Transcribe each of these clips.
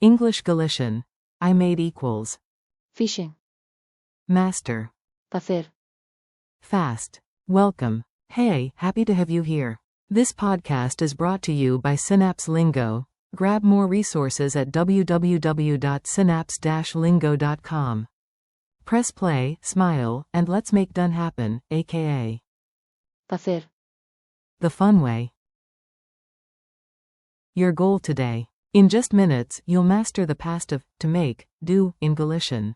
English Galician. I made equals. fixen, Master. facer, Fast. Welcome. Hey, happy to have you here. This podcast is brought to you by Synapse Lingo. Grab more resources at www.synapse-lingo.com. Press play, smile, and let's make done happen, aka facer, the fun way. Your goal today. In just minutes, you'll master the past of to make, do, in Galician.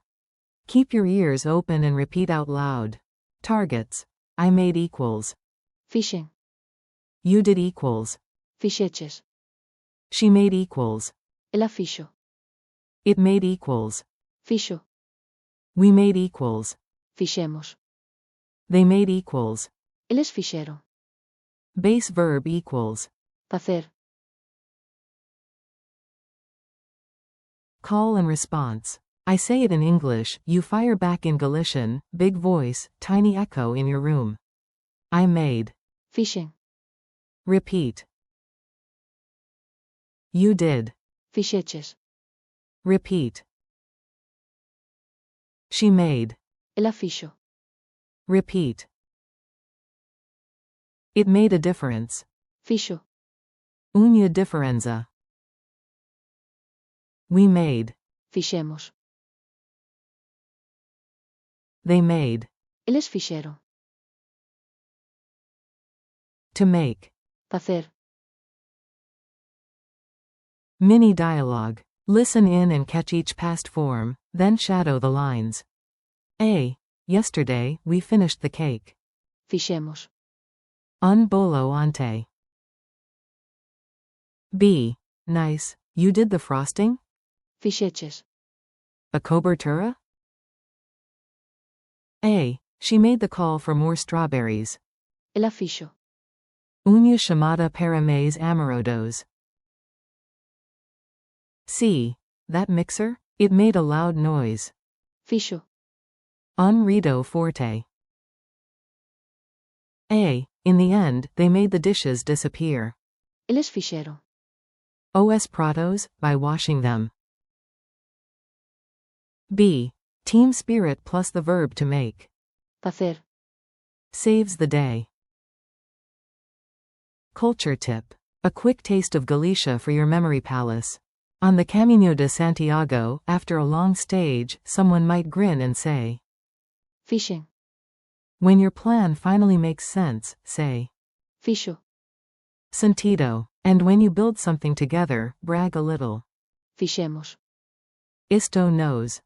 Keep your ears open and repeat out loud. Targets. I made equals. fixen, You did equals. fixeches, She made equals. ela fixo, It made equals. fixo, We made equals. fixemos, They made equals. eles fixeron, Base verb equals. facer, Call and response. I say it in English, you fire back in Galician, big voice, tiny echo in your room. I made. fixen, Repeat. You did. fixeches, Repeat. She made. ela fixo, Repeat. It made a difference. fixo, Unha differenza. We made. fixemos, They made. eles fixeron, To make. facer, Mini dialogue. Listen in and catch each past form, then shadow the lines. A. Yesterday, we finished the cake. fixemos, Un bolo ante. B. Nice. You did the frosting? fixeches, A cobertura? A. She made the call for more strawberries. ela fixo, Unha chamada para mais amorosos. C. That mixer? It made a loud noise. fixo, Un ruido forte. A. In the end, they made the dishes disappear. eles fixeron, Os pratos, by washing them. B. Team spirit plus the verb to make. facer, Saves the day. Culture tip. A quick taste of Galicia for your memory palace. On the Camino de Santiago, after a long stage, someone might grin and say. fixen, When your plan finally makes sense, say. fixo, Sentido. And when you build something together, brag a little. fixemos, Isto knows.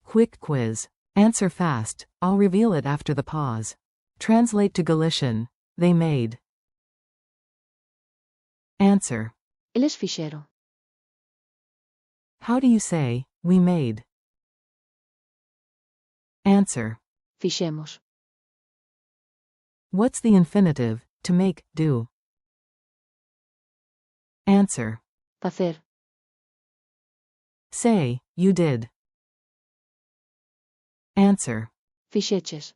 Quick quiz. Answer fast, I'll reveal it after the pause. Translate to Galician. They made. Answer. eles fixeron, How do you say, we made? Answer. fixemos, What's the infinitive, to make, do? Answer. facer, Say, you did. Answer. fixeches,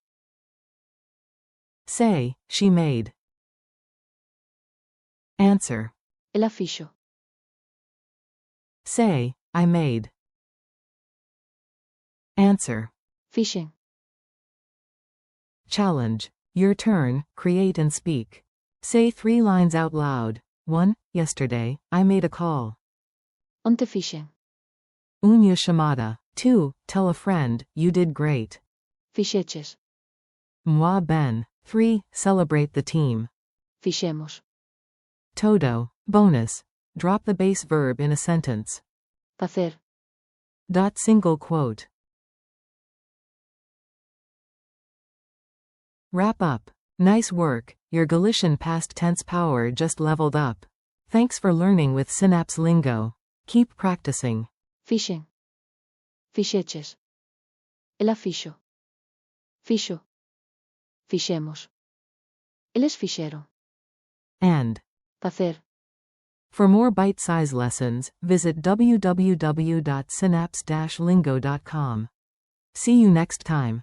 Say, she made. Answer. ela fixo, Say, I made. Answer. fixen, Challenge. Your turn, create and speak. Say 3 lines out loud. 1. Yesterday, I made a call. onte fixen, Unha chamada. 2. Tell a friend, you did great. fixeches, Moi ben. 3. Celebrate the team. fixemos, Todo. Bonus. Drop the base verb in a sentence. facer, Single quote. Wrap up. Nice work, your Galician past tense power just leveled up. Thanks for learning with Synapse Lingo. Keep practicing. fixen, fixeches, ela fixo, fixo, fixemos, eles fixeron, And. facer. For more bite-sized lessons, visit www.synapse-lingo.com. See you next time.